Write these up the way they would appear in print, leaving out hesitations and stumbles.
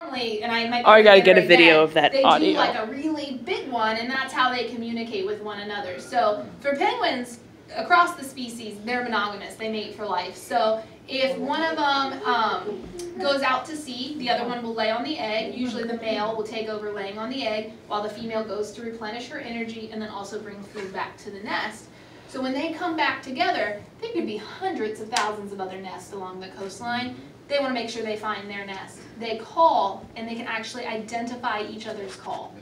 And I might I gotta get a video of that audio. They do like a really big one, and that's how they communicate with one another. So for penguins across the species, they're monogamous. They mate for life. So if one of them goes out to sea, the other one will lay on the egg. Usually the male will take over laying on the egg while the female goes to replenish her energy and then also bring food back to the nest. So when they come back together, there could be hundreds of thousands of other nests along the coastline. They want to make sure they find their nest. They call, and they can actually identify each other's call.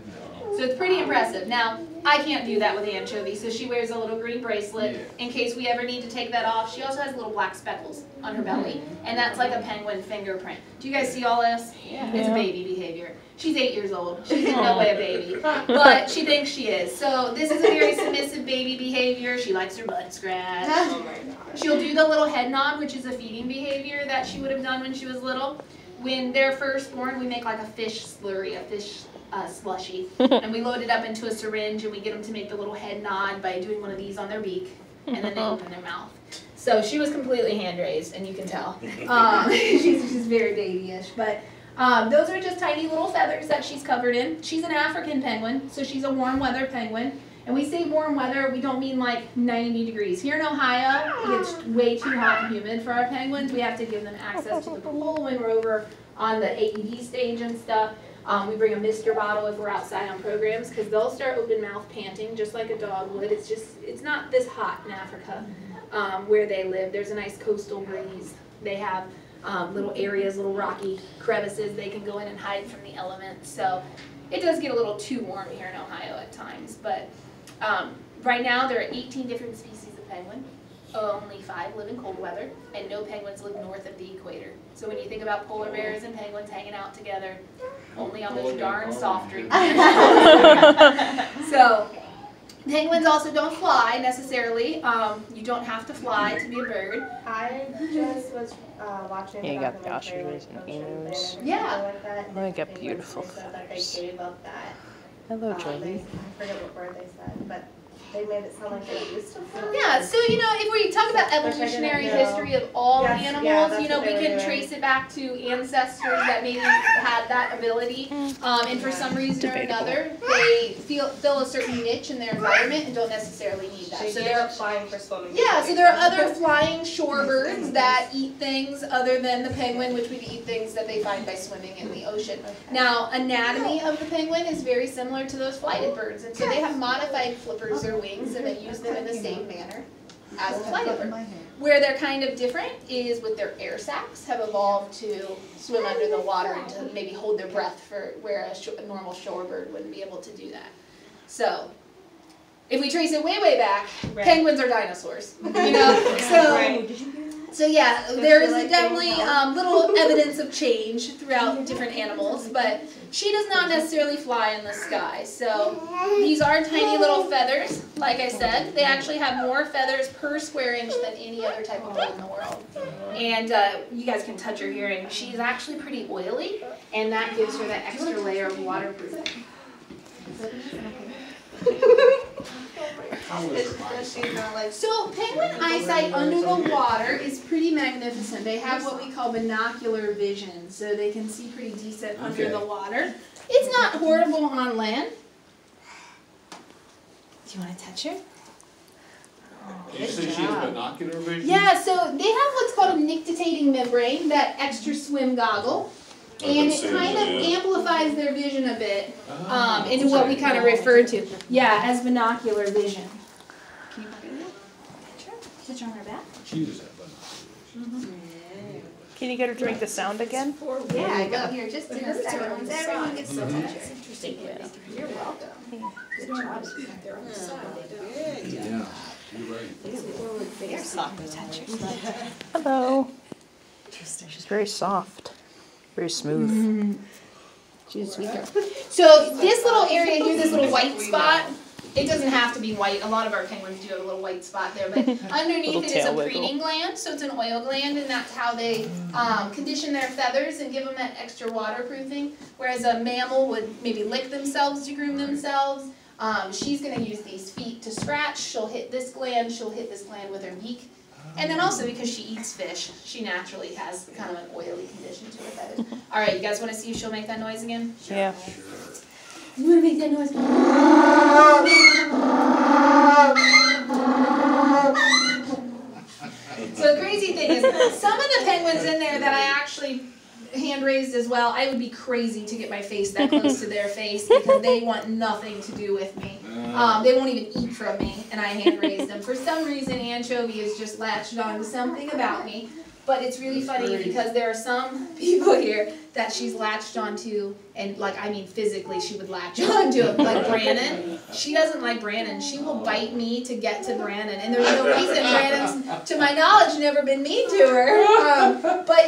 So it's pretty impressive. Now, I can't do that with Anchovie, so she wears a little green bracelet in case we ever need to take that off. She also has little black speckles on her belly, and that's like a penguin fingerprint. Do you guys see all this? Yeah. It's baby behavior. She's 8 years old. She's in no way a baby, but she thinks she is. So this is a very submissive baby behavior. She likes her butt scratched. Oh my God. She'll do the little head nod, which is a feeding behavior that she would have done when she was little. When they're first born, we make like a fish slurry, a fish slushy, and we load it up into a syringe, and we get them to make the little head nod by doing one of these on their beak, and then they open their mouth. So she was completely hand raised, and you can tell. She's very babyish, but those are just tiny little feathers that she's covered in. She's an African penguin, so she's a warm weather penguin. And we say warm weather, we don't mean like 90 degrees. Here in Ohio, it's way too hot and humid for our penguins. We have to give them access to the pool when we're over on the AED stage and stuff. We bring a mister bottle if we're outside on programs because they'll start open mouth panting just like a dog would. It's not this hot in Africa where they live. There's a nice coastal breeze. They have little areas, little rocky crevices they can go in and hide from the elements. So it does get a little too warm here in Ohio at times. But right now there are 18 different species of penguin. Only 5 live in cold weather, and no penguins live north of the equator. So when you think about polar bears and penguins hanging out together, only on those darn soft drink So penguins also don't fly necessarily. You don't have to fly to be a bird. I just was watching. Yeah, you got the ostriches and emus. Yeah. They got beautiful feathers. They gave up that. Hello, Jolie. I forget what word they said, but they made it sound like they used to fly. Yeah, so if we talk about evolutionary history of all animals, we can trace it back to ancestors that maybe had that ability, and for some reason or another, they fill a certain niche in their environment and don't necessarily need that. So they're flying for swimming. Yeah, so there are other flying shorebirds that eat things other than the penguin, which would eat things that they find by swimming in the ocean. Now, anatomy of the penguin is very similar to those flighted birds, and so they have modified flippers or wings, and they use them in the same manner as a flighted bird. Where they're kind of different is with their air sacs have evolved to swim under the water and to maybe hold their breath for where a normal shorebird wouldn't be able to do that. So if we trace it way, way back, penguins are dinosaurs. So yeah, there is definitely little evidence of change throughout different animals, but she does not necessarily fly in the sky. So these are tiny little feathers, like I said. They actually have more feathers per square inch than any other type of bird in the world. And you guys can touch her here, and she's actually pretty oily, and that gives her that extra layer of waterproofing. So penguin eyesight under the water is pretty magnificent. They have what we call binocular vision, so they can see pretty decent under the water. It's not horrible on land. Do you want to touch her? Did you say she has binocular vision? Yeah, so they have what's called a nictitating membrane, that extra swim goggle. And it kind of amplifies their vision a bit into what we kind of refer to, as binocular vision. Can you put her there? Touch her on her back? She does have binocular vision. Can you get her to make the sound again? Yeah, go here, just in a second. Once everyone gets so much. That's interesting. You're welcome. Good job. They're on the side. Yeah, you're right. They're soft to touch her. Hello. She's very soft. Very smooth. She's a sweet girl. So this little area here, this little white spot, it doesn't have to be white. A lot of our penguins do have a little white spot there, but underneath it is a preening gland, so it's an oil gland, and that's how they condition their feathers and give them that extra waterproofing. Whereas a mammal would maybe lick themselves to groom themselves. She's going to use these feet to scratch. She'll hit this gland with her beak. And then also because she eats fish, she naturally has kind of an oily condition to it. That is. All right, you guys want to see if she'll make that noise again? Yeah. You want to make that noise? So the crazy thing is, some of the penguins in there that I actually hand raised as well, I would be crazy to get my face that close to their face because they want nothing to do with me. They won't even eat from me, and I hand raised them. For some reason, Anchovie is just latched on to something about me. But it's really funny because there are some people here that she's latched onto, and like, I mean physically she would latch onto him, like Brandon. She doesn't like Brandon. She will bite me to get to Brandon, and there's no reason. Brandon's, to my knowledge, never been mean to her. But